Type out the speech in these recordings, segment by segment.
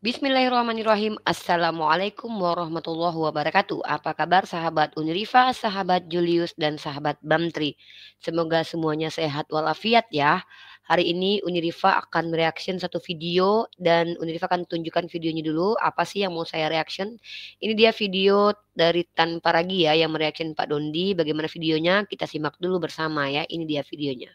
Bismillahirrahmanirrahim. Assalamualaikum warahmatullahi wabarakatuh. Apa kabar sahabat Unriva, sahabat Julius, dan sahabat Bamtri? Semoga semuanya sehat walafiat ya. Hari ini Unriva akan mereaction satu video dan Unriva akan tunjukkan videonya dulu. Apa sih yang mau saya reaction? Ini dia video dari Tanpa Ragi ya yang mereaction Pak Dondi. Bagaimana videonya? Kita simak dulu bersama ya. Ini dia videonya.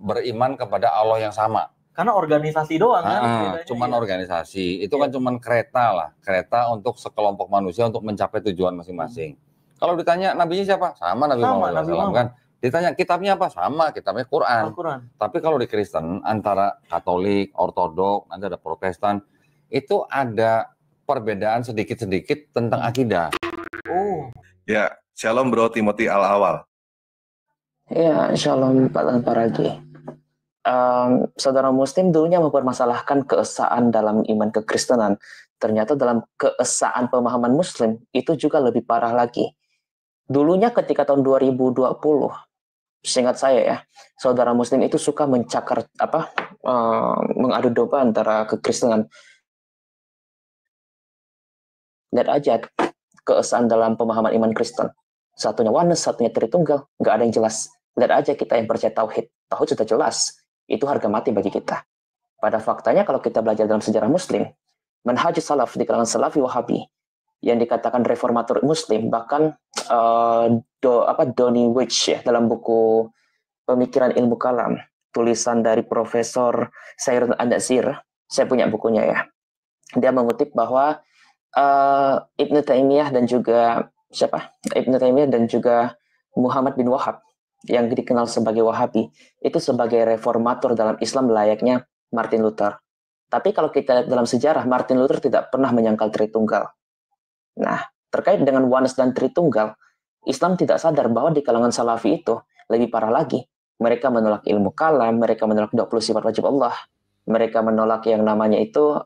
Beriman kepada Allah yang sama. Karena organisasi doang kan bedanya. Cuman ya. organisasi. Itu kan cuman kereta lah. Kereta untuk sekelompok manusia untuk mencapai tujuan masing-masing. Kalau ditanya nabinya siapa? Sama Nabi Muhammad SAW kan. Ditanya kitabnya apa? Sama, kitabnya Quran. Tapi kalau di Kristen antara Katolik, Ortodok, nanti ada Protestan, itu ada perbedaan sedikit-sedikit tentang akidah. Ya, Shalom Bro Timothy Al-Awal. Ya, Shalom Pak Tanpa Ragi. Saudara Muslim dulunya mempermasalahkan keesaan dalam iman kekristenan. Ternyata dalam keesaan pemahaman Muslim itu juga lebih parah lagi. Dulunya ketika tahun 2020, seingat saya ya, saudara Muslim itu suka mencakar mengadu domba antara kekristenan. Lihat aja keesaan dalam pemahaman iman Kristen. Satunya oneness, satunya Tritunggal, nggak ada yang jelas. Lihat aja kita yang percaya tauhid. Tauhid sudah jelas. Itu harga mati bagi kita. Pada faktanya kalau kita belajar dalam sejarah Muslim, manhaj salaf di kalangan Salafi Wahabi yang dikatakan reformator Muslim, bahkan Donny Witch ya, dalam buku Pemikiran Ilmu Kalam, tulisan dari Profesor Sairun An-Nasir, saya punya bukunya ya. Dia mengutip bahwa Ibnu Taimiyah dan juga Muhammad bin Wahab yang dikenal sebagai Wahabi itu sebagai reformator dalam Islam layaknya Martin Luther. Tapi kalau kita lihat dalam sejarah, Martin Luther tidak pernah menyangkal Tritunggal. Nah, terkait dengan oneness dan Tritunggal, Islam tidak sadar bahwa di kalangan Salafi itu lebih parah lagi. Mereka menolak ilmu kalam, mereka menolak 20 sifat wajib Allah, mereka menolak yang namanya itu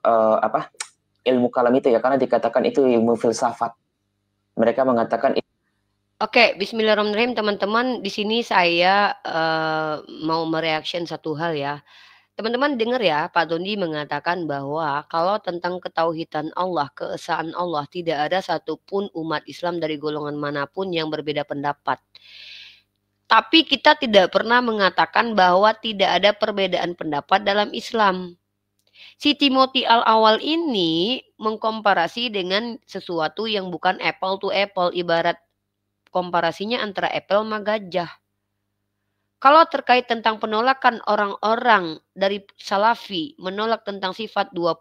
ilmu kalam itu ya, karena dikatakan itu ilmu filsafat. Mereka mengatakan Oke, bismillahirrahmanirrahim teman-teman. Di sini saya mau mereaction satu hal ya. Teman-teman dengar ya, Pak Dondi mengatakan bahwa kalau tentang ketauhidan Allah, keesaan Allah, tidak ada satupun umat Islam dari golongan manapun yang berbeda pendapat. Tapi kita tidak pernah mengatakan bahwa tidak ada perbedaan pendapat dalam Islam. Si Timothy Al-Awal ini mengkomparasi dengan sesuatu yang bukan apple to apple, ibarat komparasinya antara apple sama gajah. Kalau terkait tentang penolakan orang-orang dari Salafi menolak tentang sifat 20,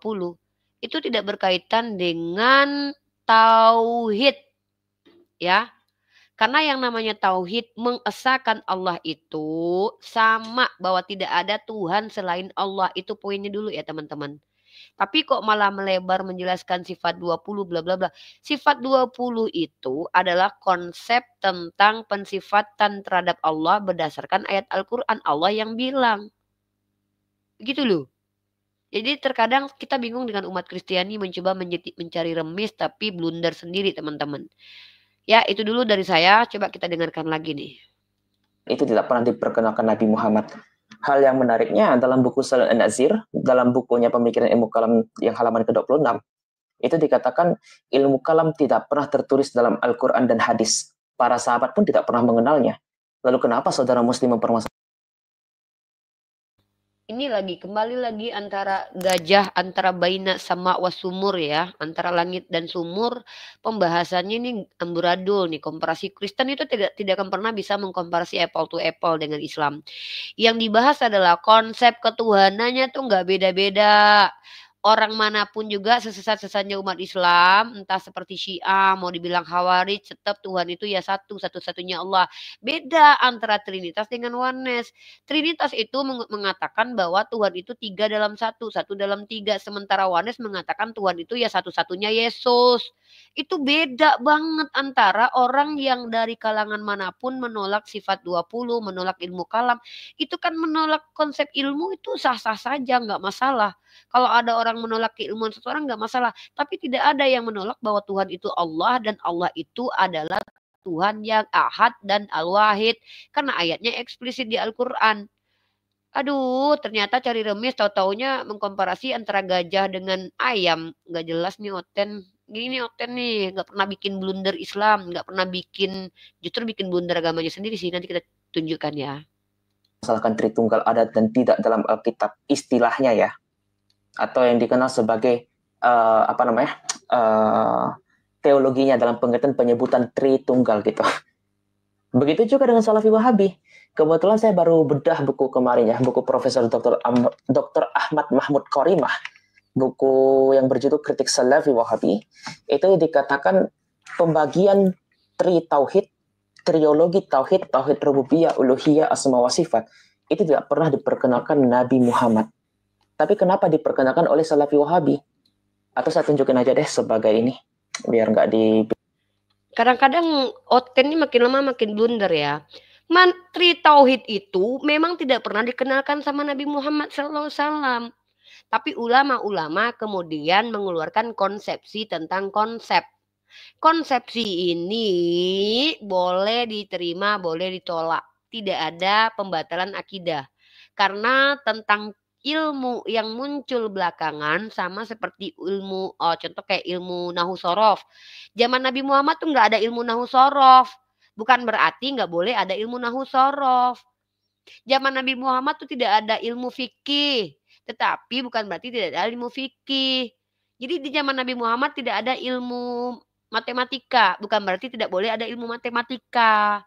itu tidak berkaitan dengan tauhid. Ya. Karena yang namanya tauhid mengesahkan Allah itu sama bahwa tidak ada Tuhan selain Allah. Itu poinnya dulu ya teman-teman. Tapi kok malah melebar menjelaskan sifat 20 bla bla bla. Sifat 20 itu adalah konsep tentang pensifatan terhadap Allah berdasarkan ayat Al-Qur'an. Allah yang bilang. Begitu loh. Jadi terkadang kita bingung dengan umat Kristiani mencoba mencari remis tapi blunder sendiri teman-teman. Ya itu dulu dari saya. Coba kita dengarkan lagi nih. Itu tidak pernah diperkenalkan Nabi Muhammad. Hal yang menariknya dalam buku Sairun An-Nasir, dalam bukunya Pemikiran Ilmu Kalam yang halaman ke-26, itu dikatakan ilmu kalam tidak pernah tertulis dalam Al-Quran dan hadis. Para sahabat pun tidak pernah mengenalnya. Lalu kenapa saudara Muslim mempermasalahkan? Ini kembali lagi antara gajah, antara baina sama wasumur ya, antara langit dan sumur. Pembahasannya ini amburadul nih. Komparasi Kristen itu tidak akan pernah bisa mengkomparasi apple to apple dengan Islam. Yang dibahas adalah konsep ketuhanannya tuh nggak beda-beda. Orang manapun juga sesat-sesatnya umat Islam, entah seperti Syiah, mau dibilang Khawarij, tetap Tuhan itu ya satu-satunya Allah. Beda antara Trinitas dengan Oneness. Trinitas itu mengatakan bahwa Tuhan itu 3 dalam 1, 1 dalam 3. Sementara Oneness mengatakan Tuhan itu ya satu-satunya Yesus. Itu beda banget antara orang yang dari kalangan manapun menolak sifat 20, menolak ilmu kalam. Itu kan menolak konsep ilmu itu sah-sah saja, nggak masalah. Kalau ada orang menolak keilmuan seseorang nggak masalah. Tapi tidak ada yang menolak bahwa Tuhan itu Allah dan Allah itu adalah Tuhan yang ahad dan al-wahid. Karena ayatnya eksplisit di Al-Quran. Aduh, ternyata cari remis tahu-taunya mengkomparasi antara gajah dengan ayam. Nggak jelas nih Oten. Gini nih Oten nih, nggak pernah bikin blunder Islam, nggak pernah justru bikin blunder agamanya sendiri sih. Nanti kita tunjukkan ya. Misalkan Tritunggal ada dan tidak dalam Alkitab istilahnya ya, atau yang dikenal sebagai teologinya dalam pengertian penyebutan Tritunggal gitu. Begitu juga dengan Salafi Wahabi. Kebetulan saya baru bedah buku kemarin ya, buku Profesor Dr. Ahmad Mahmud Qorimah, buku yang berjudul Kritik Salafi Wahabi. Itu dikatakan pembagian tauhid, triologi tauhid, tauhid rububiyah, uluhiyah, asma wa sifat, itu tidak pernah diperkenalkan Nabi Muhammad. Tapi kenapa diperkenalkan oleh Salafi Wahabi? Atau saya tunjukin aja deh sebagai ini, biar nggak di... Kadang-kadang Oten ini makin lama makin blunder ya. Mantri tauhid itu memang tidak pernah dikenalkan sama Nabi Muhammad SAW. Tapi ulama-ulama kemudian mengeluarkan konsepsi tentang konsep. Konsepsi ini boleh diterima, boleh ditolak. Tidak ada pembatalan akidah. Karena tentang ilmu yang muncul belakangan sama seperti ilmu, contoh kayak ilmu nahu sorof. Zaman Nabi Muhammad tuh nggak ada ilmu nahu sorof. Bukan berarti nggak boleh ada ilmu nahu sorof. Zaman Nabi Muhammad tuh tidak ada ilmu fikih. Tetapi bukan berarti tidak ada ilmu fikih. Jadi di zaman Nabi Muhammad tidak ada ilmu matematika. Bukan berarti tidak boleh ada ilmu matematika.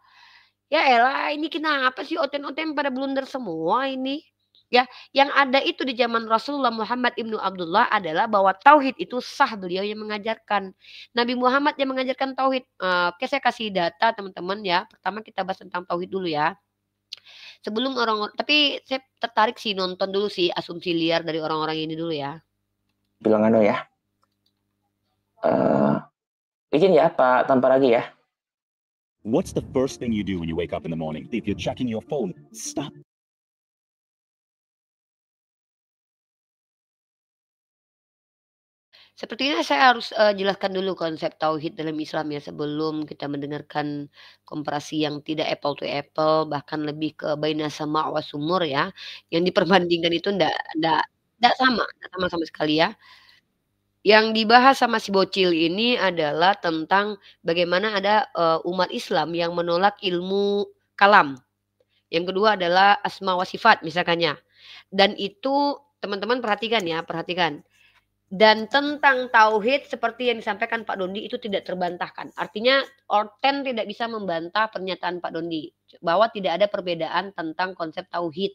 Ya elah, ini kenapa sih oten-oten pada blunder semua ini? Ya, yang ada itu di zaman Rasulullah Muhammad ibnu Abdullah adalah bahwa tauhid itu sah, beliau yang mengajarkan. Nabi Muhammad yang mengajarkan tauhid. Oke, saya kasih data teman-teman ya. Pertama kita bahas tentang tauhid dulu ya. Sebelum tapi saya tertarik sih nonton dulu sih asumsi liar dari orang-orang ini dulu ya. Bilang ya. Izin ya Pak Tanpa lagi ya. What's the first thing you do when you wake up in the morning? If you're checking your phone, stop. Sepertinya saya harus jelaskan dulu konsep tauhid dalam Islam ya sebelum kita mendengarkan komparasi yang tidak apple to apple bahkan lebih ke baina sama wa sumur ya. Yang diperbandingkan itu ndak sama sekali ya. Yang dibahas sama si bocil ini adalah tentang bagaimana ada umat Islam yang menolak ilmu kalam. Yang kedua adalah asma wa sifat misalkannya. Dan itu teman-teman perhatikan ya, perhatikan. Dan tentang tauhid seperti yang disampaikan Pak Dondi itu tidak terbantahkan. Artinya Orten tidak bisa membantah pernyataan Pak Dondi bahwa tidak ada perbedaan tentang konsep tauhid.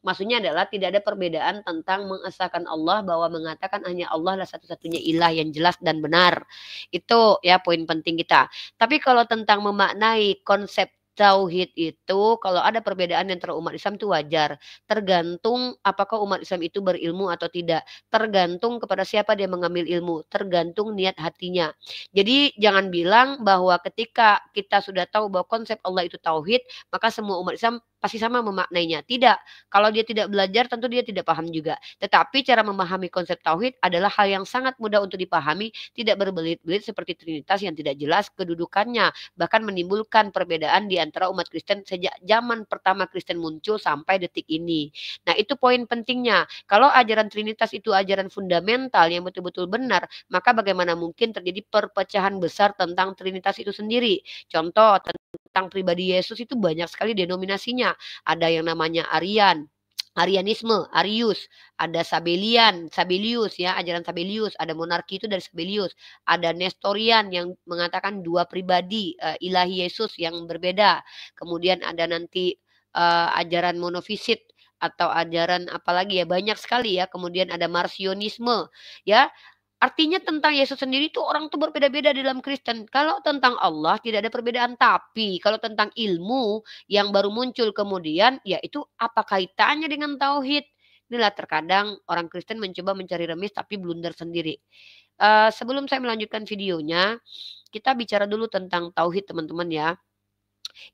Maksudnya adalah tidak ada perbedaan tentang mengesahkan Allah bahwa mengatakan hanya Allah lah satu-satunya ilah yang jelas dan benar. Itu ya poin penting kita. Tapi kalau tentang memaknai konsep tauhid itu kalau ada perbedaan antara umat Islam itu wajar. Tergantung apakah umat Islam itu berilmu atau tidak. Tergantung kepada siapa dia mengambil ilmu. Tergantung niat hatinya. Jadi jangan bilang bahwa ketika kita sudah tahu bahwa konsep Allah itu tauhid, maka semua umat Islam pasti sama memaknainya. Tidak. Kalau dia tidak belajar tentu dia tidak paham juga. Tetapi cara memahami konsep tauhid adalah hal yang sangat mudah untuk dipahami, tidak berbelit-belit seperti Trinitas yang tidak jelas kedudukannya, bahkan menimbulkan perbedaan di antara umat Kristen sejak zaman pertama Kristen muncul sampai detik ini. Nah, itu poin pentingnya. Kalau ajaran Trinitas itu ajaran fundamental yang betul-betul benar, maka bagaimana mungkin terjadi perpecahan besar tentang Trinitas itu sendiri? Contoh tentang pribadi Yesus itu banyak sekali denominasinya. Ada yang namanya Arianisme, Arius, ada Sabellius ya, ajaran Sabellius, ada monarki itu dari Sabellius, ada Nestorian yang mengatakan dua pribadi ilahi Yesus yang berbeda. Kemudian ada nanti ajaran monofisit atau ajaran apalagi ya banyak sekali ya. Kemudian ada Marcionisme ya. Artinya tentang Yesus sendiri tuh orang tuh berbeda-beda dalam Kristen. Kalau tentang Allah tidak ada perbedaan. Tapi kalau tentang ilmu yang baru muncul kemudian, ya itu apa kaitannya dengan tauhid? Inilah terkadang orang Kristen mencoba mencari remis tapi blunder sendiri. Sebelum saya melanjutkan videonya, kita bicara dulu tentang tauhid teman-teman ya.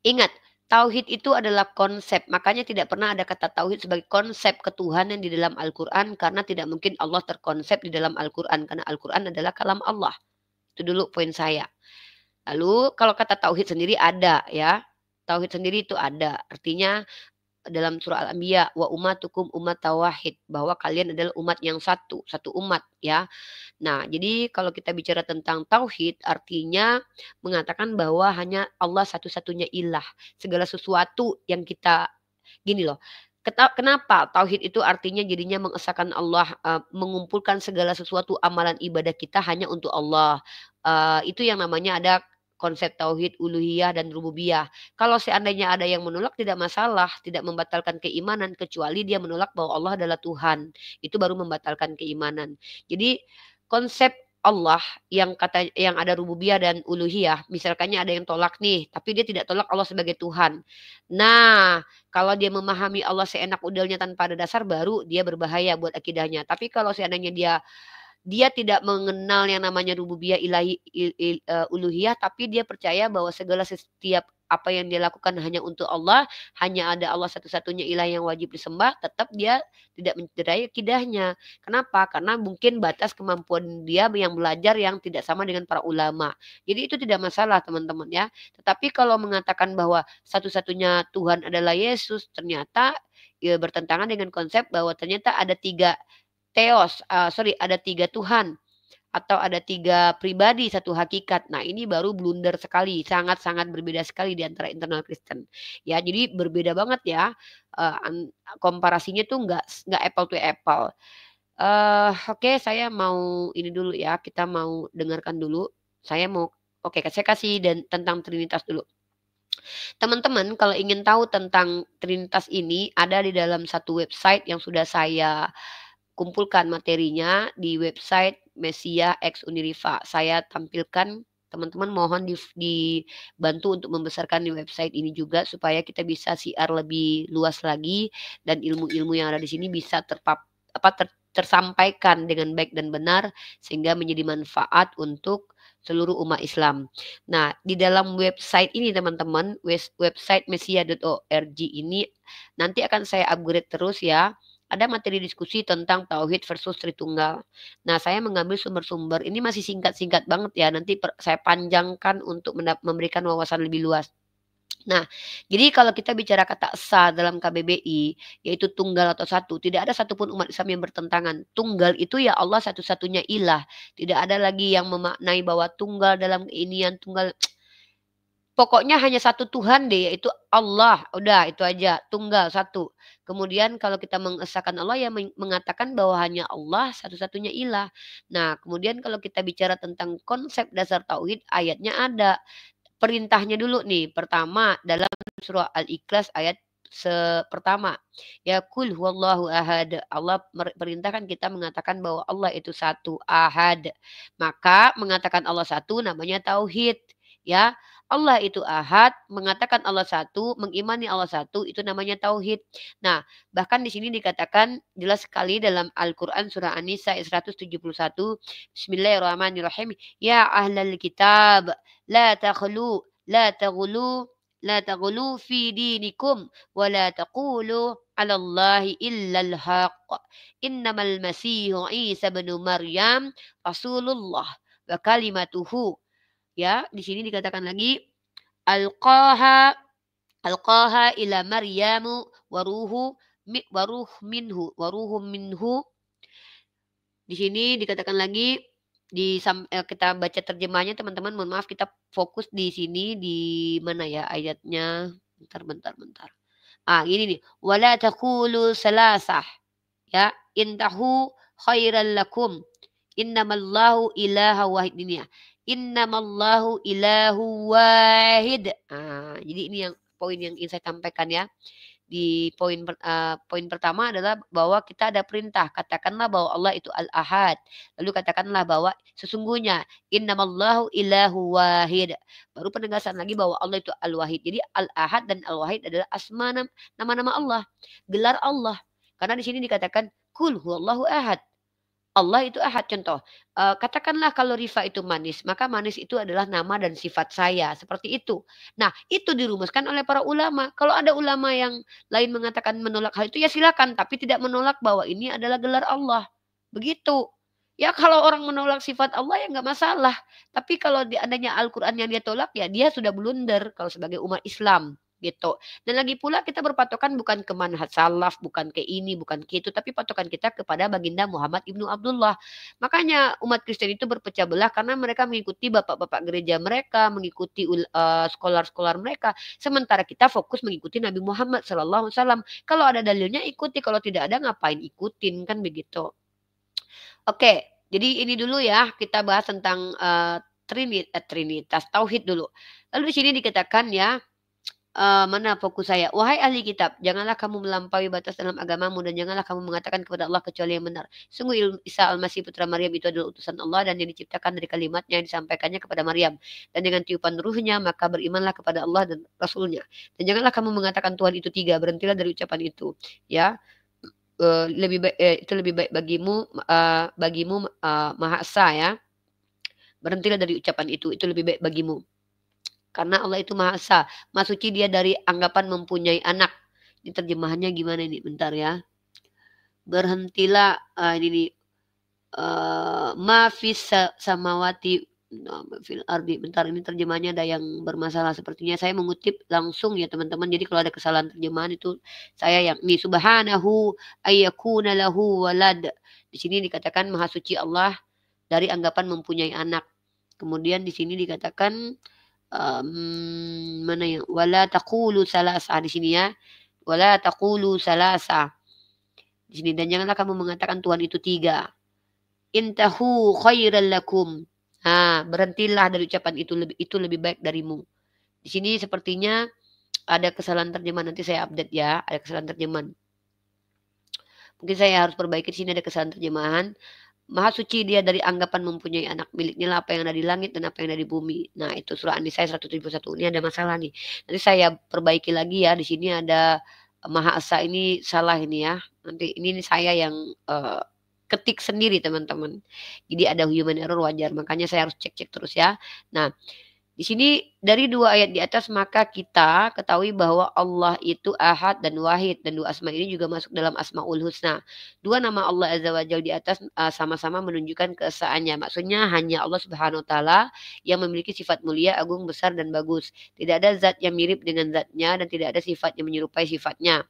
Ingat, tauhid itu adalah konsep. Makanya tidak pernah ada kata tauhid sebagai konsep ketuhanan di dalam Al-Quran. Karena tidak mungkin Allah terkonsep di dalam Al-Quran. Karena Al-Quran adalah kalam Allah. Itu dulu poin saya. Lalu kalau kata tauhid sendiri ada ya. Tauhid sendiri itu ada. Artinya dalam surah Al-Anbiya, wa ummatukum ummatan wahid, bahwa kalian adalah umat yang satu umat ya. Nah, jadi kalau kita bicara tentang tauhid artinya mengatakan bahwa hanya Allah satu-satunya ilah. Segala sesuatu yang kita gini loh. Kenapa tauhid itu artinya jadinya mengesahkan Allah, mengumpulkan segala sesuatu amalan ibadah kita hanya untuk Allah. Itu yang namanya ada konsep tauhid uluhiyah dan rububiyah. Kalau seandainya ada yang menolak tidak masalah, tidak membatalkan keimanan kecuali dia menolak bahwa Allah adalah Tuhan. Itu baru membatalkan keimanan. Jadi konsep Allah yang ada rububiyah dan uluhiyah, misalkannya ada yang tolak nih, tapi dia tidak tolak Allah sebagai Tuhan. Nah, kalau dia memahami Allah seenak udelnya tanpa ada dasar baru dia berbahaya buat akidahnya. Tapi kalau seandainya dia tidak mengenal yang namanya rububiyah uluhiyah, tapi dia percaya bahwa segala setiap apa yang dia lakukan hanya untuk Allah, hanya ada Allah satu-satunya ilah yang wajib disembah, tetap dia tidak mencederai akidahnya. Kenapa? Karena mungkin batas kemampuan dia yang belajar yang tidak sama dengan para ulama. Jadi itu tidak masalah teman-teman ya. Tetapi kalau mengatakan bahwa satu-satunya Tuhan adalah Yesus, ternyata ya, bertentangan dengan konsep bahwa ternyata ada ada tiga Tuhan atau ada tiga pribadi satu hakikat. Nah ini baru blunder sekali, sangat-sangat berbeda sekali di antara internal Kristen. Ya jadi berbeda banget ya, komparasinya tuh nggak apple to apple. Oke, saya mau ini dulu ya, kita mau dengarkan dulu. Saya kasih tentang Trinitas dulu. Teman-teman kalau ingin tahu tentang Trinitas ini ada di dalam satu website yang sudah saya kumpulkan materinya di website Mesia X Uniriva. Saya tampilkan, teman-teman mohon dibantu untuk membesarkan di website ini juga supaya kita bisa siar lebih luas lagi dan ilmu-ilmu yang ada di sini bisa tersampaikan dengan baik dan benar sehingga menjadi manfaat untuk seluruh umat Islam. Nah, di dalam website ini teman-teman, website mesia.org ini nanti akan saya upgrade terus ya. Ada materi diskusi tentang Tauhid versus Tritunggal. Nah, saya mengambil sumber-sumber, ini masih singkat-singkat banget ya, nanti saya panjangkan untuk memberikan wawasan lebih luas. Nah, jadi kalau kita bicara kata esa dalam KBBI, yaitu tunggal atau satu, tidak ada satupun umat Islam yang bertentangan. Tunggal itu ya Allah satu-satunya ilah. Tidak ada lagi yang memaknai bahwa tunggal dalam keinian, tunggal. Pokoknya hanya satu Tuhan deh, yaitu Allah. Udah, itu aja. Tunggal, satu. Kemudian kalau kita mengesahkan Allah, ya mengatakan bahwa hanya Allah satu-satunya ilah. Nah, kemudian kalau kita bicara tentang konsep dasar tauhid, ayatnya ada. Perintahnya dulu nih. Pertama, dalam surah Al-Ikhlas ayat pertama. Ya kul huwallahu ahad. Allah perintahkan kita mengatakan bahwa Allah itu satu, ahad. Maka mengatakan Allah satu namanya tauhid. Ya, Allah itu ahad, mengatakan Allah satu, mengimani Allah satu, itu namanya tauhid. Nah, bahkan di sini dikatakan jelas sekali dalam Al-Quran surah An-Nisa 171, Bismillahirrahmanirrahim, Ya ahlal kitab, la taghlu fi dinikum, wa la taqulu ala Allahi illal haqq. Innamal masihu Isa bin Maryam Rasulullah wa kalimatuhu. Ya, di sini dikatakan lagi alqaha ila Maryamu waruhu minhu. Di sini dikatakan lagi kita baca terjemahnya teman-teman, mohon maaf kita fokus di sini di mana ya ayatnya. Bentar. Gini nih. Wala taqulu salasah. Ya, intahu khairan lakum. Innamallahu ilaha wahid ini ya. Innamallahu ilahu wahid. Jadi ini yang poin yang ingin saya sampaikan ya. Di poin pertama adalah bahwa kita ada perintah. Katakanlah bahwa Allah itu al-ahad. Lalu katakanlah bahwa sesungguhnya innamallahu ilahu wahid. Baru penegasan lagi bahwa Allah itu al-wahid. Jadi al-ahad dan al-wahid adalah asma nama-nama Allah. Gelar Allah. Karena di sini dikatakan kul huwallahu ahad. Allah itu ahad. Contoh, katakanlah kalau Rifa itu manis, maka manis itu adalah nama dan sifat saya. Seperti itu. Nah, itu dirumuskan oleh para ulama. Kalau ada ulama yang lain mengatakan menolak hal itu, ya silakan. Tapi tidak menolak bahwa ini adalah gelar Allah. Begitu. Ya kalau orang menolak sifat Allah ya nggak masalah. Tapi kalau adanya Al-Quran yang dia tolak, ya dia sudah blunder kalau sebagai umat Islam. gitu. Dan lagi pula kita berpatokan bukan ke manhaj salaf, bukan ke ini, bukan ke itu, tapi patokan kita kepada baginda Muhammad ibnu Abdullah. Makanya umat Kristen itu berpecah belah karena mereka mengikuti bapak-bapak gereja mereka, mengikuti sekolah-sekolah mereka, sementara kita fokus mengikuti Nabi Muhammad SAW. Kalau ada dalilnya ikuti, kalau tidak ada ngapain ikutin, kan begitu. Oke, jadi ini dulu ya kita bahas tentang Trinitas, Tauhid dulu. Lalu di sini dikatakan ya, mana fokus saya? Wahai ahli kitab, janganlah kamu melampaui batas dalam agamamu dan janganlah kamu mengatakan kepada Allah kecuali yang benar. Sungguh Isa al-Masih putra Maryam itu adalah utusan Allah dan yang diciptakan dari kalimatnya yang disampaikannya kepada Maryam. Dan dengan tiupan ruhnya maka berimanlah kepada Allah dan Rasulnya. Dan janganlah kamu mengatakan Tuhan itu tiga, berhentilah dari ucapan itu. Ya, itu lebih baik bagimu Maha Esa ya. Berhentilah dari ucapan itu lebih baik bagimu. Karena Allah itu Maha Esa, Maha Suci dia dari anggapan mempunyai anak. Ini terjemahannya gimana ini? Bentar ya. Berhentilah ini ma fis samawati fil ardi. Bentar, ini terjemahannya ada yang bermasalah sepertinya. Saya mengutip langsung ya teman-teman. Jadi kalau ada kesalahan terjemahan itu saya yang ini subhanahu ayyakuna lahu walad. Di sini dikatakan Maha Suci Allah dari anggapan mempunyai anak. Kemudian di sini dikatakan mana ya? Wala taqulu salasa di sini ya. Wala taqulu salasa. Di sini dan janganlah kamu mengatakan Tuhan itu tiga. Intahu khairal lakum. Berhentilah dari ucapan itu lebih baik darimu. Di sini sepertinya ada kesalahan terjemahan, nanti saya update ya, ada kesalahan terjemahan. Mungkin saya harus perbaiki, di sini ada kesalahan terjemahan. Maha suci dia dari anggapan mempunyai anak, miliknya apa yang ada di langit dan apa yang ada di bumi. Nah, itu surah An-Nisa 171. Ini ada masalah nih. Nanti saya perbaiki lagi ya. Di sini ada Maha Esa ini salah ini ya. Nanti ini saya yang ketik sendiri teman-teman. Jadi ada human error wajar. Makanya saya harus cek-cek terus ya. Nah, di sini dari dua ayat di atas maka kita ketahui bahwa Allah itu ahad dan wahid. Dan dua asma ini juga masuk dalam asmaul husna. Dua nama Allah azza wa jalla di atas sama-sama menunjukkan keesaannya. Maksudnya hanya Allah subhanahu wa ta'ala yang memiliki sifat mulia, agung, besar, dan bagus. Tidak ada zat yang mirip dengan zatnya dan tidak ada sifat yang menyerupai sifatnya.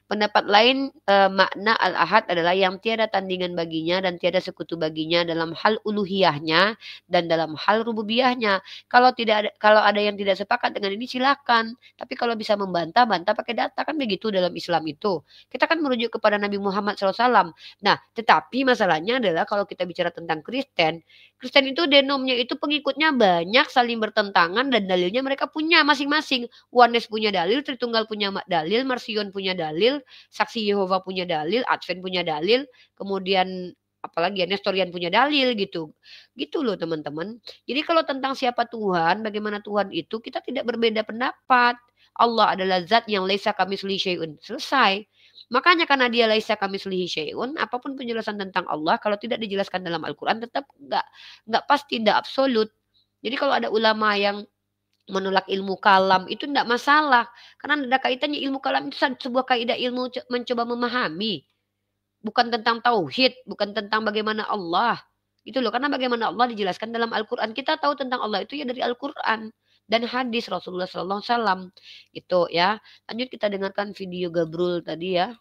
Pendapat lain makna al-ahad adalah yang tiada tandingan baginya dan tiada sekutu baginya dalam hal uluhiyahnya dan dalam hal rububiyahnya. Kalau ada yang tidak sepakat dengan ini silakan. Tapi kalau bisa membantah, bantah pakai data, kan begitu dalam Islam itu. Kita kan merujuk kepada Nabi Muhammad SAW. Nah, tetapi masalahnya adalah kalau kita bicara tentang Kristen itu denomnya itu pengikutnya banyak, saling bertentangan dan dalilnya mereka punya masing-masing. Oneness punya dalil, Tritunggal punya dalil, Marsion punya dalil, Saksi Yehova punya dalil, Advent punya dalil, kemudian apalagi ya Nestorian punya dalil gitu. Gitu loh teman-teman. Jadi kalau tentang siapa Tuhan, bagaimana Tuhan itu, kita tidak berbeda pendapat. Allah adalah zat yang laisa kamitslihi syai'un. Selesai. Makanya karena dia laisa kamitslihi syai'un, apapun penjelasan tentang Allah kalau tidak dijelaskan dalam Al-Qur'an tetap enggak pasti, enggak absolut. Jadi kalau ada ulama yang menolak ilmu kalam itu tidak masalah karena ada kaitannya. Ilmu kalam itu sebuah kaidah ilmu mencoba memahami, bukan tentang tauhid, bukan tentang bagaimana Allah gitu loh. Karena bagaimana Allah dijelaskan dalam Al-Qur'an, kita tahu tentang Allah itu ya dari Al-Qur'an dan hadis Rasulullah SAW gitu ya. Lanjut kita dengarkan video Gabrul tadi ya.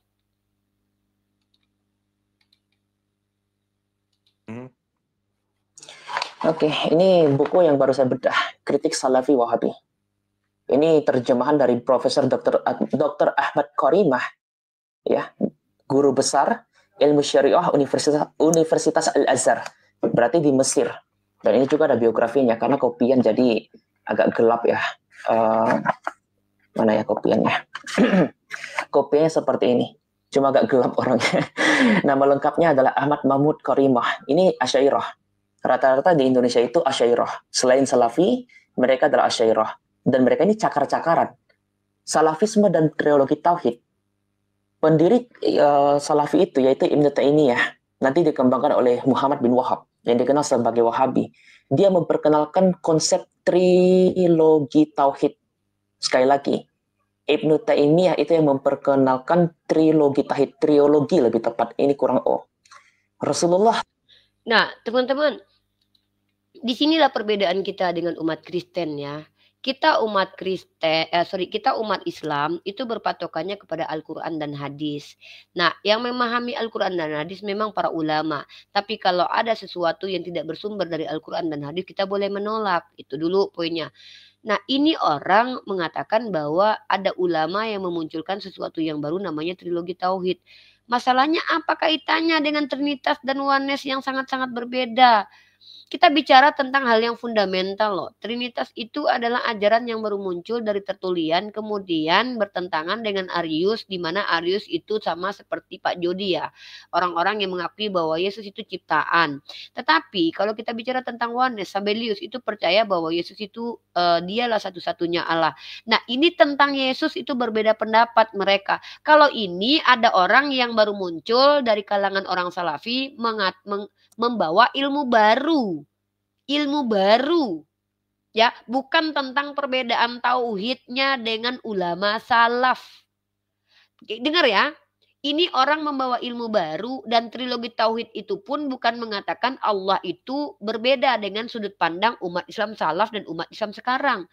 Oke, ini buku yang baru saya bedah, Kritik Salafi Wahabi. Ini terjemahan dari Profesor Dr. Ahmad Karimah, ya, guru besar ilmu syariah Universitas Al-Azhar, berarti di Mesir. Dan ini juga ada biografinya, karena kopian jadi agak gelap ya. Mana ya kopiannya? Kopiannya seperti ini, cuma agak gelap orangnya. Nama lengkapnya adalah Ahmad Mahmud Karimah. Ini Asy'ariyah. Rata-rata di Indonesia itu Asy'ariyah. Selain Salafi, mereka adalah Asy'ariyah. Dan mereka ini cakar-cakaran. Salafisme dan teologi Tauhid. Pendiri Salafi itu yaitu Ibnu Taimiyah. Nanti dikembangkan oleh Muhammad bin Wahab yang dikenal sebagai Wahabi. Dia memperkenalkan konsep trilogi Tauhid. Sekali lagi, Ibnu Taimiyah itu yang memperkenalkan trilogi Tauhid. Trilogi lebih tepat. Ini kurang O. Rasulullah. Nah, teman-teman, disinilah perbedaan kita dengan umat Kristen ya. kita kita umat Islam itu berpatokannya kepada Al-Quran dan hadis. Nah, yang memahami Al-Quran dan hadis memang para ulama. Tapi kalau ada sesuatu yang tidak bersumber dari Al-Quran dan hadis, kita boleh menolak. Itu dulu poinnya. Nah, ini orang mengatakan bahwa ada ulama yang memunculkan sesuatu yang baru namanya trilogi tauhid. Masalahnya apa kaitannya dengan Trinitas dan Oneness yang sangat-sangat berbeda? Kita bicara tentang hal yang fundamental loh. Trinitas itu adalah ajaran yang baru muncul dari Tertullian, kemudian bertentangan dengan Arius, di mana Arius itu sama seperti Pak Jody ya. Orang-orang yang mengakui bahwa Yesus itu ciptaan. Tetapi kalau kita bicara tentang Oneness, Sabellius itu percaya bahwa Yesus itu dialah satu-satunya Allah. Nah, ini tentang Yesus itu berbeda pendapat mereka. Kalau ini ada orang yang baru muncul dari kalangan orang Salafi membawa ilmu baru ya, bukan tentang perbedaan tauhidnya dengan ulama salaf. Dengar ya, ini orang membawa ilmu baru, dan trilogi tauhid itu pun bukan mengatakan Allah itu berbeda dengan sudut pandang umat Islam salaf dan umat Islam sekarang.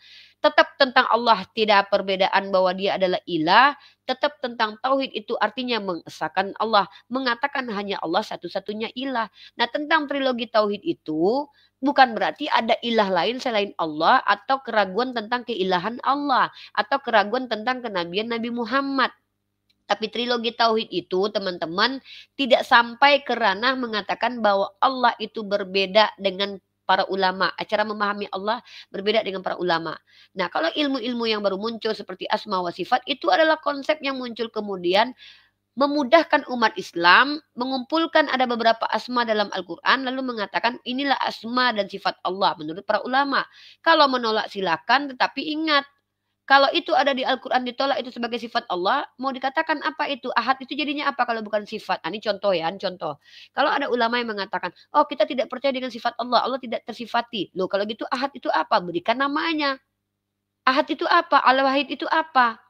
Tetap tentang Allah, tidak perbedaan bahwa dia adalah ilah. Tetap tentang tauhid, itu artinya mengesahkan Allah, mengatakan hanya Allah satu-satunya ilah. Nah, tentang trilogi tauhid itu bukan berarti ada ilah lain selain Allah, atau keraguan tentang keilahan Allah, atau keraguan tentang kenabian Nabi Muhammad. Tapi trilogi tauhid itu, teman-teman, tidak sampai ke ranah mengatakan bahwa Allah itu berbeda dengan para ulama. Cara memahami Allah berbeda dengan para ulama. Nah, kalau ilmu-ilmu yang baru muncul seperti asma wa sifat, itu adalah konsep yang muncul kemudian memudahkan umat Islam mengumpulkan ada beberapa asma dalam Al-Quran, lalu mengatakan inilah asma dan sifat Allah menurut para ulama. Kalau menolak silakan, tetapi ingat, kalau itu ada di Al-Quran ditolak itu sebagai sifat Allah, mau dikatakan apa itu? Ahad itu jadinya apa kalau bukan sifat? Ini contoh ya, contoh. Kalau ada ulama yang mengatakan, oh kita tidak percaya dengan sifat Allah, Allah tidak tersifati. Loh kalau gitu ahad itu apa? Berikan namanya. Ahad itu apa? Al-Wahid itu apa?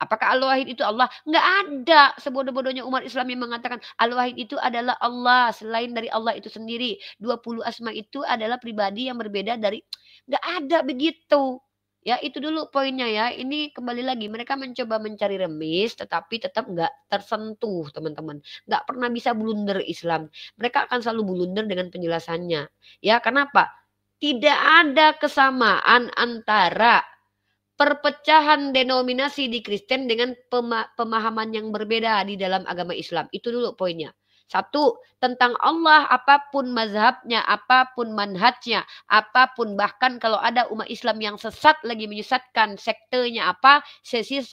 Apakah Al-Wahid itu Allah? Nggak ada. Sebodoh-bodohnya umat Islam yang mengatakan Al-Wahid itu adalah Allah, selain dari Allah itu sendiri. 20 asma itu adalah pribadi yang berbeda dari... Nggak ada begitu. Ya, itu dulu poinnya ya. Ini kembali lagi, mereka mencoba mencari remis, tetapi tetap nggak tersentuh, teman-teman. Nggak pernah bisa blunder Islam. Mereka akan selalu blunder dengan penjelasannya. Ya, kenapa? Tidak ada kesamaan antara perpecahan denominasi di Kristen dengan pemahaman yang berbeda di dalam agama Islam. Itu dulu poinnya. Satu, tentang Allah, apapun mazhabnya, apapun manhajnya, apapun, bahkan kalau ada umat Islam yang sesat lagi menyesatkan sektenya apa, sesi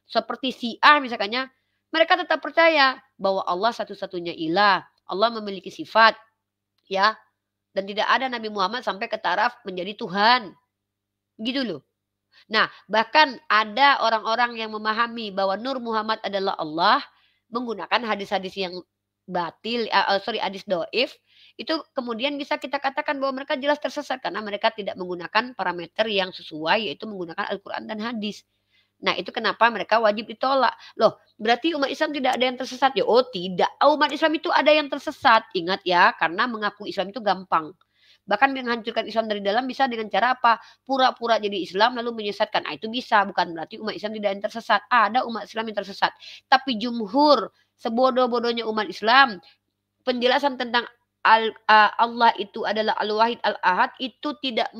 seperti Syiah misalnya, mereka tetap percaya bahwa Allah satu-satunya ilah, Allah memiliki sifat, ya, dan tidak ada Nabi Muhammad sampai ke taraf menjadi Tuhan. Gitu loh. Nah, bahkan ada orang-orang yang memahami bahwa Nur Muhammad adalah Allah menggunakan hadis-hadis yang batil, hadis doif, itu kemudian bisa kita katakan bahwa mereka jelas tersesat karena mereka tidak menggunakan parameter yang sesuai, yaitu menggunakan Al-Quran dan hadis. Nah, itu kenapa mereka wajib ditolak. Loh, berarti umat Islam tidak ada yang tersesat ya? Oh, tidak. Umat Islam itu ada yang tersesat. Ingat ya, karena mengaku Islam itu gampang. Bahkan menghancurkan Islam dari dalam bisa dengan cara apa? Pura-pura jadi Islam lalu menyesatkan. Nah, itu bisa. Bukan berarti umat Islam tidak yang tersesat. Ada umat Islam yang tersesat. Tapi jumhur, sebodoh-bodohnya umat Islam, penjelasan tentang Allah itu adalah Al-Wahid Al-Ahad itu tidak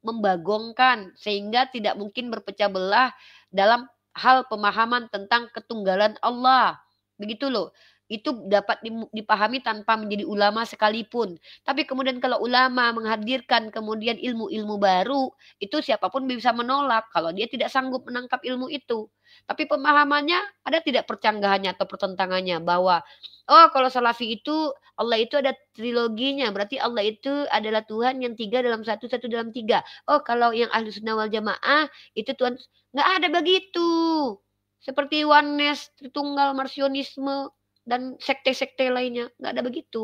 membagongkan. Sehingga tidak mungkin berpecah belah dalam hal pemahaman tentang ketunggalan Allah. Begitu loh. Itu dapat dipahami tanpa menjadi ulama sekalipun. Tapi kemudian kalau ulama menghadirkan kemudian ilmu-ilmu baru, itu siapapun bisa menolak kalau dia tidak sanggup menangkap ilmu itu. Tapi pemahamannya ada tidak percanggahannya atau pertentangannya bahwa oh kalau Salafi itu Allah itu ada triloginya, berarti Allah itu adalah Tuhan yang 3 dalam 1, 1 dalam 3. Oh kalau yang Ahlu Sunnah wal Jamaah itu Tuhan, nggak ada begitu. Seperti Oneness, Tritunggal, Marsionisme, dan sekte-sekte lainnya. Nggak ada begitu.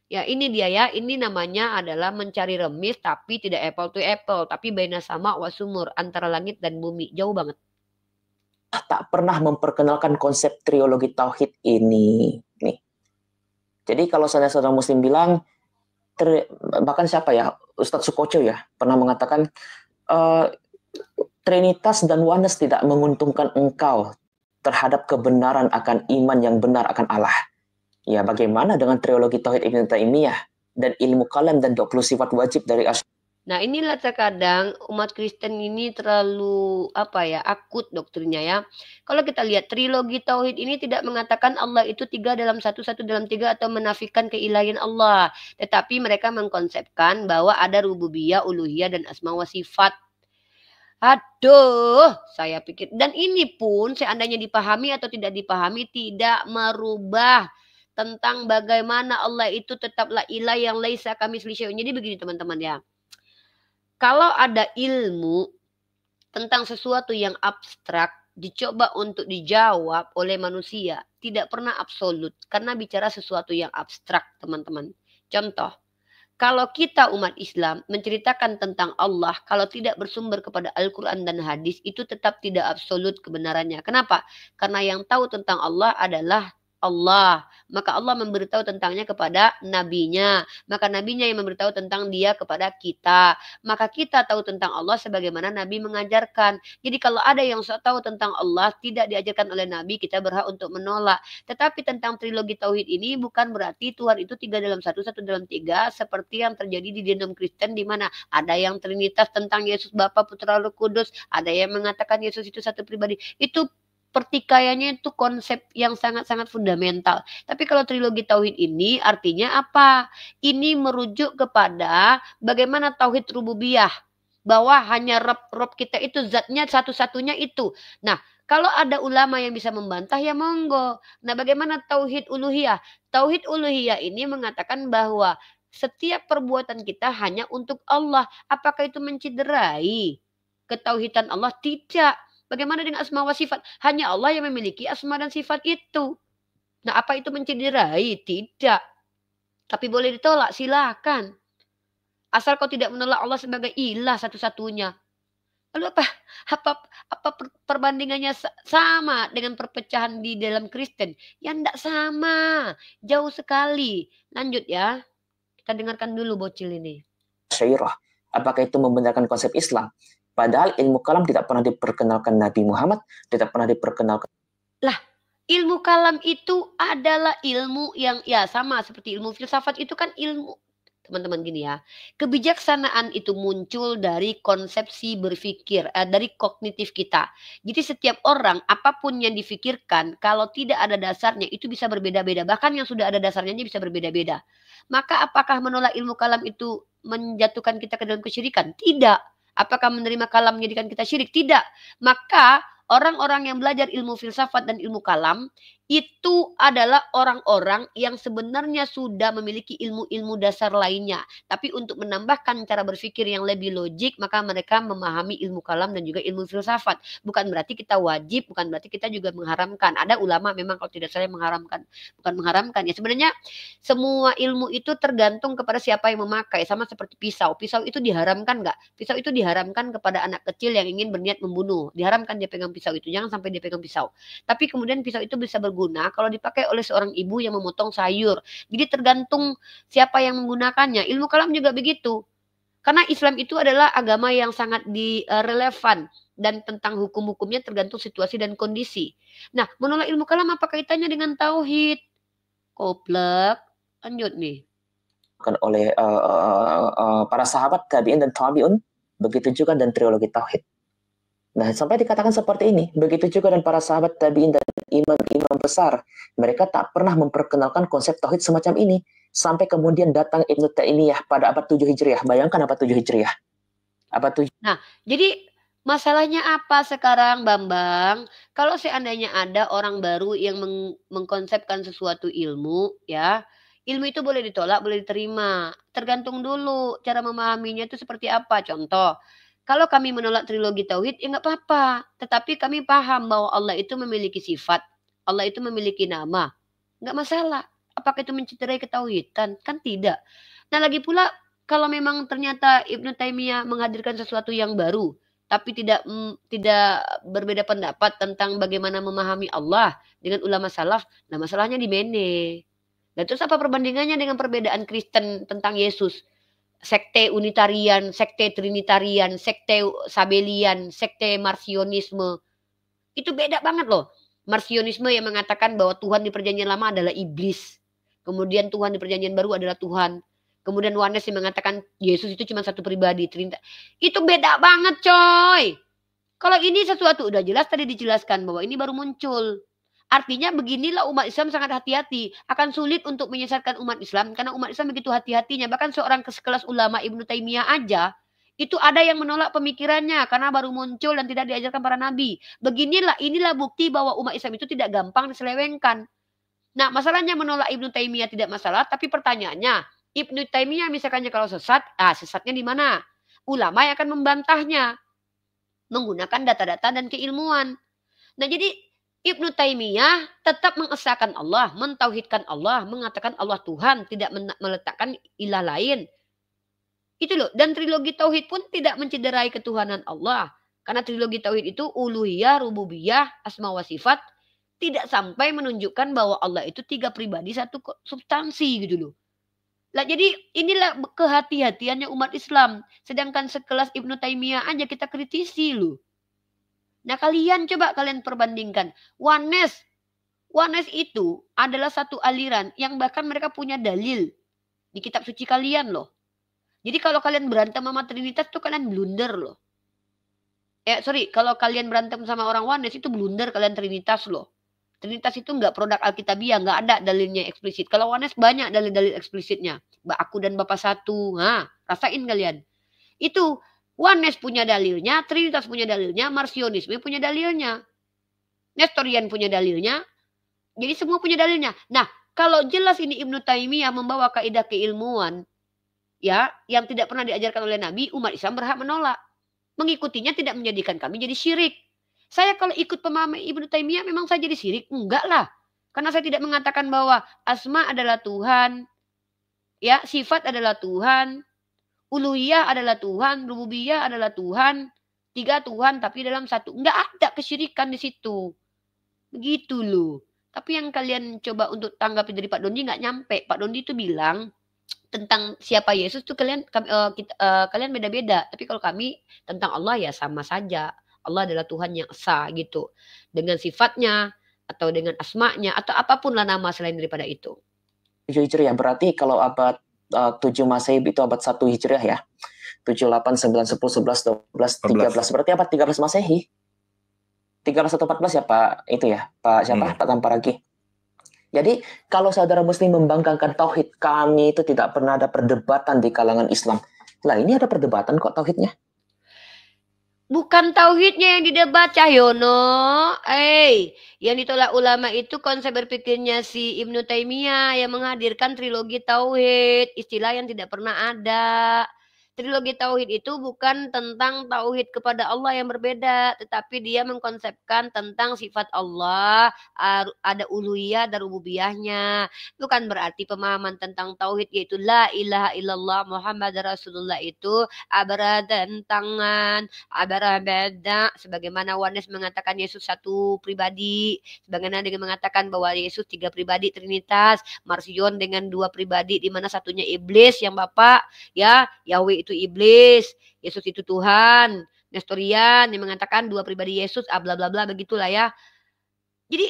Ya ini dia ya. Ini namanya adalah mencari remis tapi tidak apple to apple. Tapi baina sama wa sumur. Antara langit dan bumi. Jauh banget. Tak pernah memperkenalkan konsep trilogi tauhid ini. Nih. Jadi kalau saudara-saudara muslim bilang, bahkan siapa ya? Ustadz Sukoco ya. Pernah mengatakan, Trinitas dan oneness tidak menguntungkan engkau terhadap kebenaran akan iman yang benar akan Allah. Ya, bagaimana dengan trilogi Tauhid Ibnu Taimiyah dan ilmu kalam dan 20 sifat wajib dari Nah, inilah terkadang umat Kristen ini terlalu akut doktrinnya ya. Kalau kita lihat trilogi tauhid ini tidak mengatakan Allah itu 3 dalam 1, 1 dalam 3 atau menafikan keilahian Allah, tetapi mereka mengkonsepkan bahwa ada rububiyah, uluhiyah dan asma wa sifat. Aduh, saya pikir dan ini pun seandainya dipahami atau tidak dipahami tidak merubah tentang bagaimana Allah itu tetaplah ilah yang laisa kamitslihi syai'un. Jadi begini teman-teman ya. Kalau ada ilmu tentang sesuatu yang abstrak dicoba untuk dijawab oleh manusia, tidak pernah absolut karena bicara sesuatu yang abstrak, teman-teman. Contoh, kalau kita umat Islam menceritakan tentang Allah, kalau tidak bersumber kepada Al-Quran dan hadis, itu tetap tidak absolut kebenarannya. Kenapa? Karena yang tahu tentang Allah adalah Allah. Maka Allah memberitahu tentangnya kepada nabinya. Maka nabinya yang memberitahu tentang dia kepada kita. Maka kita tahu tentang Allah sebagaimana nabi mengajarkan. Jadi kalau ada yang tahu tentang Allah tidak diajarkan oleh nabi, kita berhak untuk menolak. Tetapi tentang trilogi tauhid ini bukan berarti Tuhan itu 3 dalam 1, 1 dalam 3 seperti yang terjadi di denom Kristen di mana ada yang trinitas tentang Yesus Bapa, Putra, Roh Kudus, ada yang mengatakan Yesus itu satu pribadi. Itu pertikaiannya itu konsep yang sangat-sangat fundamental. Tapi kalau trilogi tauhid ini artinya apa? Ini merujuk kepada bagaimana tauhid rububiyah. Bahwa hanya Rob kita itu zatnya satu-satunya itu. Nah, kalau ada ulama yang bisa membantah ya monggo. Nah, bagaimana tauhid uluhiyah? Tauhid uluhiyah ini mengatakan bahwa setiap perbuatan kita hanya untuk Allah. Apakah itu mencederai ketauhidan Allah? Tidak. Bagaimana dengan asma wa sifat? Hanya Allah yang memiliki asma dan sifat itu. Nah, apa itu mencederai? Tidak. Tapi boleh ditolak, silakan. Asal kau tidak menolak Allah sebagai ilah satu-satunya. Lalu apa perbandingannya sama dengan perpecahan di dalam Kristen? Ya enggak sama. Jauh sekali. Lanjut ya. Kita dengarkan dulu bocil ini. Syairah. Apakah itu membenarkan konsep Islam? Padahal ilmu kalam tidak pernah diperkenalkan Nabi Muhammad, tidak pernah diperkenalkan. Lah, ilmu kalam itu adalah ilmu yang ya sama seperti ilmu filsafat itu kan ilmu. Teman-teman gini ya, kebijaksanaan itu muncul dari konsepsi berpikir, dari kognitif kita. Jadi setiap orang apapun yang difikirkan kalau tidak ada dasarnya itu bisa berbeda-beda. Bahkan yang sudah ada dasarnya bisa berbeda-beda. Maka apakah menolak ilmu kalam itu menjatuhkan kita ke dalam kesyirikan? Tidak. Apakah menerima kalam menjadikan kita syirik? Tidak. Maka orang-orang yang belajar ilmu filsafat dan ilmu kalam itu adalah orang-orang yang sebenarnya sudah memiliki ilmu-ilmu dasar lainnya. Tapi untuk menambahkan cara berpikir yang lebih logik, maka mereka memahami ilmu kalam dan juga ilmu filsafat. Bukan berarti kita wajib, bukan berarti kita juga mengharamkan. Ada ulama memang kalau tidak salah mengharamkan. Bukan mengharamkan. Ya sebenarnya semua ilmu itu tergantung kepada siapa yang memakai. Sama seperti pisau. Pisau itu diharamkan nggak? Pisau itu diharamkan kepada anak kecil yang ingin berniat membunuh. Diharamkan dia pegang pisau itu. Jangan sampai dia pegang pisau. Tapi kemudian pisau itu bisa berguna kalau dipakai oleh seorang ibu yang memotong sayur. Jadi tergantung siapa yang menggunakannya. Ilmu kalam juga begitu. Karena Islam itu adalah agama yang sangat relevan dan tentang hukum-hukumnya tergantung situasi dan kondisi. Nah, menolak ilmu kalam apa kaitannya dengan tauhid? Koplek. Lanjut nih. Oleh para sahabat tabi'in dan tabi'un, begitu juga dan trilogi tauhid. Nah, sampai dikatakan seperti ini, begitu juga dan para sahabat tabi'in dan imam-imam besar, mereka tak pernah memperkenalkan konsep tauhid semacam ini. Sampai kemudian datang Ibnu Taimiyah pada abad 7 Hijriah. Bayangkan abad 7 Hijriah. Abad 7. Nah, jadi masalahnya apa sekarang, Bambang? Kalau seandainya ada orang baru yang mengkonsepkan sesuatu ilmu, ya, ilmu itu boleh ditolak, boleh diterima. Tergantung dulu cara memahaminya itu seperti apa. Contoh, kalau kami menolak trilogi tauhid, ya nggak apa-apa. Tetapi kami paham bahwa Allah itu memiliki sifat. Allah itu memiliki nama. Nggak masalah. Apakah itu mencederai ketauhidan? Kan tidak. Nah lagi pula, kalau memang ternyata Ibnu Taimiyah menghadirkan sesuatu yang baru, tapi tidak berbeda pendapat tentang bagaimana memahami Allah dengan ulama salaf, nah masalahnya di mana? Dan terus apa perbandingannya dengan perbedaan Kristen tentang Yesus? sekte Unitarian, sekte Trinitarian, sekte Sabelian, sekte Marcionisme. Itu beda banget loh. Marcionisme yang mengatakan bahwa Tuhan di perjanjian lama adalah iblis. Kemudian Tuhan di perjanjian baru adalah Tuhan. Kemudian Oneness yang mengatakan Yesus itu cuma satu pribadi, Trinitas. Itu beda banget coy. Kalau ini sesuatu udah jelas tadi dijelaskan bahwa ini baru muncul. Artinya beginilah umat Islam sangat hati-hati. Akan sulit untuk menyesatkan umat Islam karena umat Islam begitu hati-hatinya. Bahkan seorang sekelas ulama Ibnu Taimiyah aja itu ada yang menolak pemikirannya karena baru muncul dan tidak diajarkan para nabi. Inilah bukti bahwa umat Islam itu tidak gampang diselewengkan. Nah, masalahnya menolak Ibnu Taimiyah tidak masalah, tapi pertanyaannya, Ibnu Taimiyah misalkannya kalau sesat, sesatnya di mana? Ulama yang akan membantahnya menggunakan data-data dan keilmuan. Nah, jadi Ibnu Taimiyah tetap mengesahkan Allah, mentauhidkan Allah, mengatakan Allah Tuhan, tidak meletakkan ilah lain. Itu loh, dan trilogi tauhid pun tidak mencederai ketuhanan Allah. Karena trilogi tauhid itu uluhiyah, rububiyah, asma wa sifat tidak sampai menunjukkan bahwa Allah itu 3 pribadi satu substansi gitu loh. Lah jadi inilah kehati-hatiannya umat Islam. Sedangkan sekelas Ibnu Taimiyah aja kita kritisi loh. Nah, kalian perbandingkan. Oneness itu adalah satu aliran yang bahkan mereka punya dalil di kitab suci kalian loh. Jadi kalau kalian berantem sama Trinitas tuh kalian blunder loh. Kalau kalian berantem sama orang Oneness itu blunder kalian Trinitas loh. Trinitas itu enggak produk Alkitabiah, enggak ada dalilnya eksplisit. Kalau Oneness banyak dalil-dalil eksplisitnya. Aku dan Bapa satu. Rasain kalian. Itu Oneness punya dalilnya, Trinitas punya dalilnya, Marcionisme punya dalilnya. Nestorian punya dalilnya. Jadi semua punya dalilnya. Nah, kalau jelas ini Ibnu Taimiyah membawa kaidah keilmuan, ya, yang tidak pernah diajarkan oleh Nabi, umat Islam berhak menolak. Mengikutinya tidak menjadikan kami jadi syirik. Saya kalau ikut pemahaman Ibnu Taimiyah memang saya jadi syirik? Enggak lah. Karena saya tidak mengatakan bahwa asma adalah Tuhan, ya, sifat adalah Tuhan, uluhiyah adalah Tuhan, rububiyah adalah Tuhan, 3 Tuhan tapi dalam satu. Enggak ada kesyirikan di situ. Begitu loh. Tapi yang kalian coba untuk tanggapi dari Pak Dondi nggak nyampe. Pak Dondi itu bilang tentang siapa Yesus tuh kalian beda-beda. Tapi kalau kami tentang Allah ya sama saja. Allah adalah Tuhan yang esa gitu. Dengan sifatnya atau dengan asma'nya atau apapun lah nama selain daripada itu. 7 Hijriah berarti kalau abad 7 Masehi itu abad 1 Hijriah ya. 7, 8, 9, 10, 11, 12, 13. Berarti abad 13 Masehi. 13 atau 14 ya Pak itu ya. Pak siapa? Pak Tamparagi. Jadi kalau saudara muslim membanggakan tauhid, kami itu tidak pernah ada perdebatan di kalangan Islam. Lah ini ada perdebatan kok tauhidnya. Bukan tauhidnya yang didebat Cahyono. Yang ditolak ulama itu konsep berpikirnya si Ibnu Taimiyah yang menghadirkan trilogi tauhid, istilah yang tidak pernah ada. Trilogi tauhid itu bukan tentang tauhid kepada Allah yang berbeda, tetapi dia mengkonsepkan tentang sifat Allah, ada uluhiyah dan rububiyahnya. Bukan berarti pemahaman tentang tauhid yaitu la ilaha illallah Muhammad Rasulullah itu abaradan tangan, abarabada, sebagaimana Oneness mengatakan Yesus satu pribadi, sebagaimana dengan mengatakan bahwa Yesus 3 pribadi Trinitas, Marcion dengan 2 pribadi di mana satunya iblis yang Bapak, ya, Yahweh itu iblis, Yesus itu Tuhan. Nestorian yang mengatakan 2 pribadi Yesus, bla bla bla begitulah ya. Jadi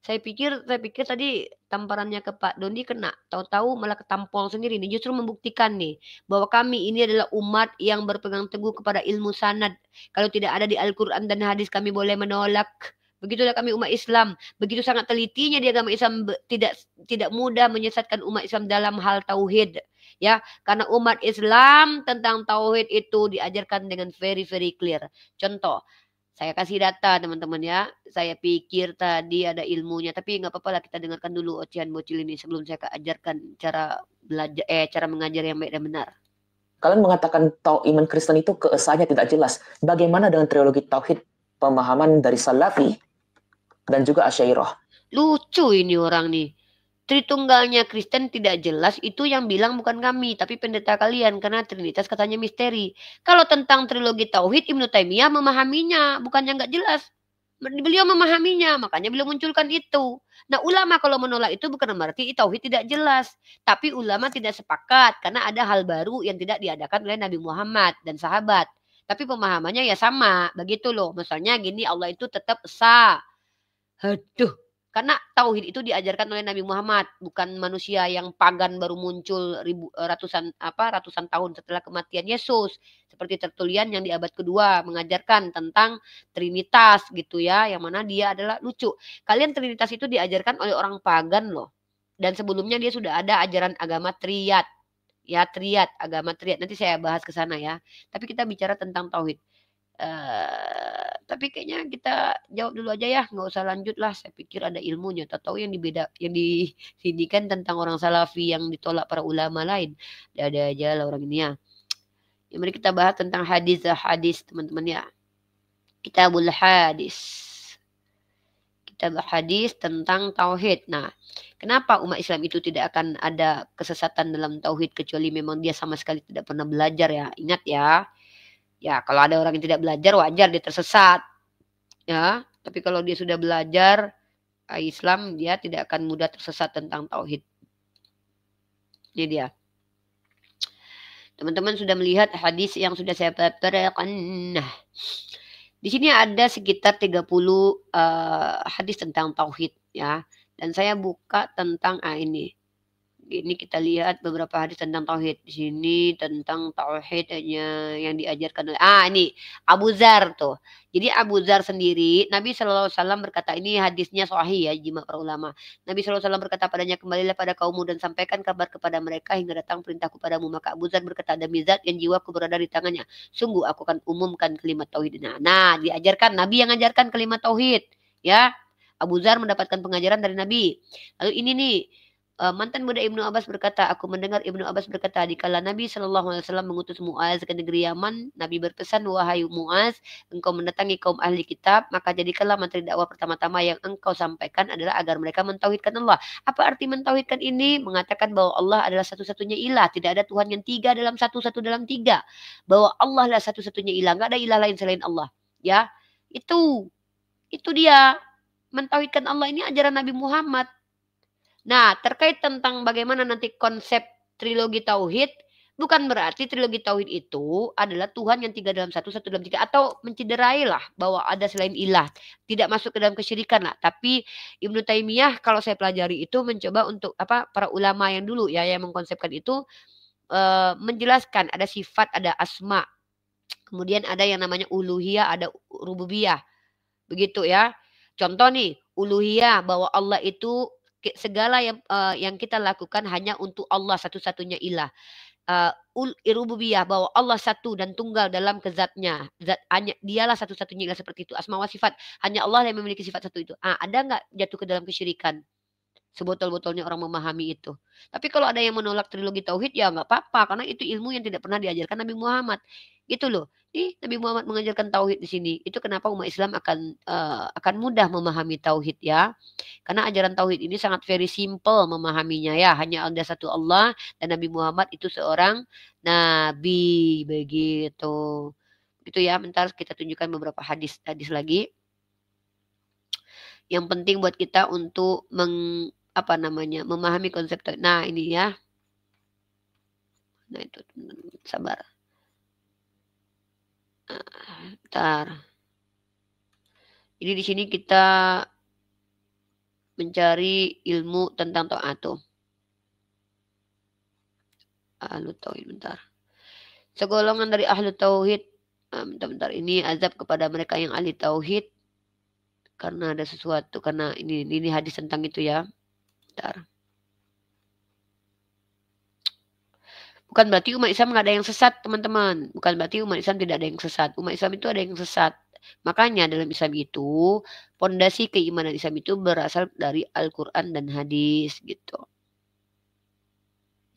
saya pikir tadi tamparannya ke Pak Dondi kena, tahu-tahu malah ketampol sendiri nih. Justru membuktikan nih bahwa kami ini adalah umat yang berpegang teguh kepada ilmu sanad. Kalau tidak ada di Al-Qur'an dan hadis kami boleh menolak. Begitulah kami umat Islam. Begitu sangat telitinya di agama Islam, tidak mudah menyesatkan umat Islam dalam hal tauhid. Ya, karena umat Islam tentang tauhid itu diajarkan dengan very very clear. Contoh, saya kasih data teman-teman ya. Saya pikir tadi ada ilmunya, tapi nggak apa-apa lah kita dengarkan dulu ocehan bocil ini sebelum saya ajarkan cara belajar cara mengajar yang baik dan benar. Kalian mengatakan iman Kristen itu keesaannya tidak jelas. Bagaimana dengan teologi tauhid pemahaman dari Salafi dan juga Asy'ariyah? Lucu ini orang nih. Tritunggalnya Kristen tidak jelas, itu yang bilang bukan kami, tapi pendeta kalian, karena Trinitas katanya misteri. Kalau tentang trilogi Tauhid, Ibnu Taimiyah memahaminya, bukannya nggak jelas. Beliau memahaminya, makanya beliau munculkan itu. Nah, ulama kalau menolak itu bukan berarti tauhid tidak jelas. Tapi ulama tidak sepakat karena ada hal baru yang tidak diadakan oleh Nabi Muhammad dan sahabat. Tapi pemahamannya ya sama, begitu loh. Misalnya gini, Allah itu tetap esa. Aduh, karena tauhid itu diajarkan oleh Nabi Muhammad, bukan manusia yang pagan baru muncul ratusan tahun setelah kematian Yesus. Seperti Tertullian yang di abad kedua mengajarkan tentang Trinitas gitu ya, yang mana dia adalah lucu. Kalian Trinitas itu diajarkan oleh orang pagan loh. Dan sebelumnya dia sudah ada ajaran agama Triad. Ya, Triad, agama Triad. Nanti saya bahas ke sana ya. Tapi kita bicara tentang tauhid. Tapi kayaknya kita jawab dulu aja ya, nggak usah lanjut lah. Saya pikir ada ilmunya. Tahu yang di sini kan tentang orang salafi yang ditolak para ulama lain. Ada aja lah orang ini ya. Ya, mari kita bahas tentang hadis teman-teman ya. Kitabul hadis. Kitab hadis tentang tauhid. Nah, kenapa umat Islam itu tidak akan ada kesesatan dalam tauhid kecuali memang dia sama sekali tidak pernah belajar ya. Ingat ya. Ya, kalau ada orang yang tidak belajar wajar dia tersesat. Ya, tapi kalau dia sudah belajar Islam, dia tidak akan mudah tersesat tentang tauhid. Ini dia. Teman-teman sudah melihat hadis yang sudah saya paparkan. Nah, di sini ada sekitar 30 hadis tentang tauhid ya. Dan saya buka tentang ini. Ini kita lihat beberapa hadis tentang tauhid. Di sini tentang tauhid yang diajarkan oleh ini Abu Dzar tuh. Jadi Abu Dzar sendiri, Nabi SAW berkata, ini hadisnya sahih ya, ijma para ulama. Nabi SAW berkata padanya, kembalilah pada kaummu dan sampaikan kabar kepada mereka hingga datang perintahku padamu. Maka Abu Dzar berkata, demi zat yang jiwaku berada di tangannya, sungguh aku akan umumkan kalimat tauhid. Nah, diajarkan, Nabi yang ajarkan kalimat tauhid ya. Abu Dzar mendapatkan pengajaran dari Nabi. Lalu ini nih, mantan budak Ibnu Abbas berkata, aku mendengar Ibnu Abbas berkata, dikala Nabi SAW mengutus Muaz ke negeri Yaman, Nabi berpesan, wahai Muaz, engkau mendatangi kaum ahli kitab, maka jadikanlah materi dakwah pertama-tama yang engkau sampaikan adalah agar mereka mentauhidkan Allah. Apa arti mentauhidkan ini? Mengatakan bahwa Allah adalah satu-satunya ilah, tidak ada Tuhan yang tiga dalam satu dalam tiga. Bahwa Allah adalah satu-satunya ilah, nggak ada ilah lain selain Allah. Ya, itu dia. Mentauhidkan Allah ini ajaran Nabi Muhammad. Nah, terkait tentang bagaimana nanti konsep trilogi tauhid, bukan berarti trilogi tauhid itu adalah Tuhan yang tiga dalam satu dalam tiga, atau mencederai lah bahwa ada selain ilah, tidak masuk ke dalam kesyirikan lah. Tapi Ibnu Taimiyah kalau saya pelajari itu mencoba untuk para ulama yang dulu ya yang mengkonsepkan itu menjelaskan ada sifat, ada asma, kemudian ada yang namanya uluhiyah, ada rububiyah, begitu ya. Contoh nih, uluhiyah bahwa Allah itu segala yang kita lakukan hanya untuk Allah satu-satunya ilah. Rububiyah bahwa Allah satu dan tunggal dalam kezatnya. Hanya dialah satu-satunya ilah seperti itu. Asma wa sifat, hanya Allah yang memiliki sifat satu itu. Ada nggak jatuh ke dalam kesyirikan? Sebotol-botolnya orang memahami itu. Tapi kalau ada yang menolak trilogi tauhid ya nggak apa-apa karena itu ilmu yang tidak pernah diajarkan Nabi Muhammad. Gitu loh. Nabi Muhammad mengajarkan tauhid di sini. Itu kenapa umat Islam akan mudah memahami tauhid ya. Karena ajaran tauhid ini sangat very simple memahaminya ya. Hanya ada satu Allah dan Nabi Muhammad itu seorang nabi begitu. Gitu ya. Bentar kita tunjukkan beberapa hadis lagi. Yang penting buat kita untuk memahami konsep tauhid. Nah, ini ya. Nah, itu sabar. Bentar. Jadi di sini kita mencari ilmu tentang tauhid. Ahlu tauhid, bentar. Segolongan dari ahlu tauhid, bentar. Ini azab kepada mereka yang ahli tauhid karena ada sesuatu, karena ini hadis tentang itu ya. Bentar. Bukan berarti umat Islam nggak ada yang sesat, teman-teman. Bukan berarti umat Islam tidak ada yang sesat. Umat Islam itu ada yang sesat. Makanya dalam Islam itu, pondasi keimanan Islam itu berasal dari Al-Quran dan hadis gitu.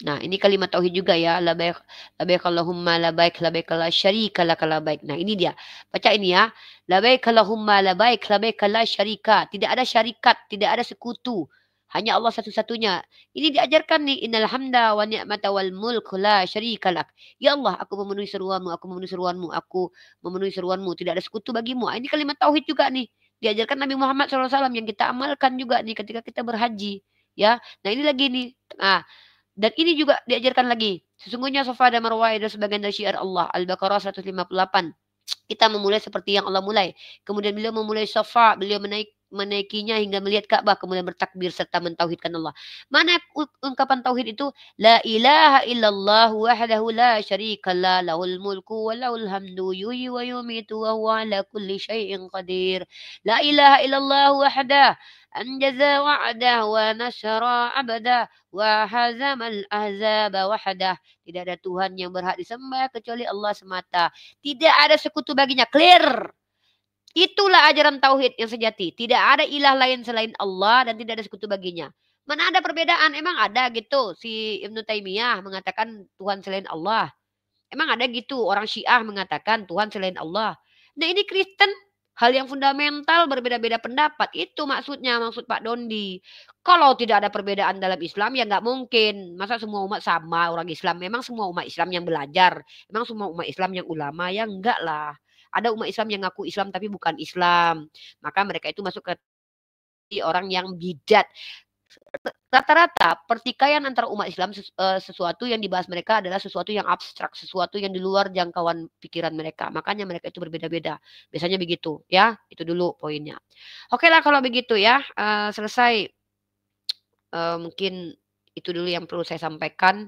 Nah, ini kalimat tauhid juga ya. Labaik Allahumma labaik la syarika laka labaik. Nah, ini dia. Baca ini ya. Labaik Allahumma labaik la syarika. Tidak ada syarikat, tidak ada sekutu. Hanya Allah satu-satunya. Ini diajarkan nih. Innal hamda wa ni'mata wal mulk la syarika lak. Ya Allah, aku memenuhi seruanmu, aku memenuhi seruanmu, aku memenuhi seruanmu. Tidak ada sekutu bagimu. Ini kalimat tauhid juga nih. diajarkan Nabi Muhammad SAW yang kita amalkan juga nih ketika kita berhaji, ya. Nah, ini lagi nih. Nah, dan ini juga diajarkan lagi. Sesungguhnya Safa dan Marwah adalah sebagian dari syiar Allah. Al-Baqarah 158. Kita memulai seperti yang Allah mulai. Kemudian beliau memulai Safa, beliau menaikinya hingga melihat Ka'bah, kemudian bertakbir serta mentauhidkan Allah. Mana ungkapan tauhid itu? La ilaha illallah wahdahu la syarikalah, lahul mulku wa lahul hamdu yuhyi wa yumitu wa huwa ala kulli syai'in qadir. La ilaha illallah wahdah anjaza wa'dah wa nasra abdah wa hazamal ahzaba wahdah. Tidak ada Tuhan yang berhak disembah kecuali Allah semata. Tidak ada sekutu baginya. Clear. Itulah ajaran tauhid yang sejati. Tidak ada ilah lain selain Allah dan tidak ada sekutu baginya. Mana ada perbedaan? Emang ada gitu. Si Ibnu Taimiyah mengatakan Tuhan selain Allah. Emang ada gitu orang Syiah mengatakan Tuhan selain Allah. Nah, ini Kristen, hal yang fundamental, berbeda-beda pendapat. Itu maksudnya, maksud Pak Dondi. Kalau tidak ada perbedaan dalam Islam ya nggak mungkin. Masa semua umat sama orang Islam? Memang semua umat Islam yang belajar. Memang semua umat Islam yang ulama? Ya enggak lah. Ada umat Islam yang ngaku Islam tapi bukan Islam. Maka mereka itu masuk ke orang yang bidat. Rata-rata pertikaian antara umat Islam sesuatu yang dibahas mereka adalah sesuatu yang abstrak, sesuatu yang di luar jangkauan pikiran mereka. Makanya mereka itu berbeda-beda. Biasanya begitu, ya. Itu dulu poinnya. Oke lah kalau begitu ya. Selesai. Mungkin itu dulu yang perlu saya sampaikan.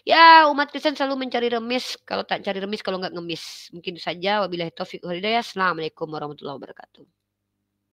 Ya, umat Kristen selalu mencari remis. Kalau tak cari remis, kalau nggak ngemis. Mungkin itu saja. Wabillahi taufiq wal hidayah. Assalamualaikum warahmatullahi wabarakatuh.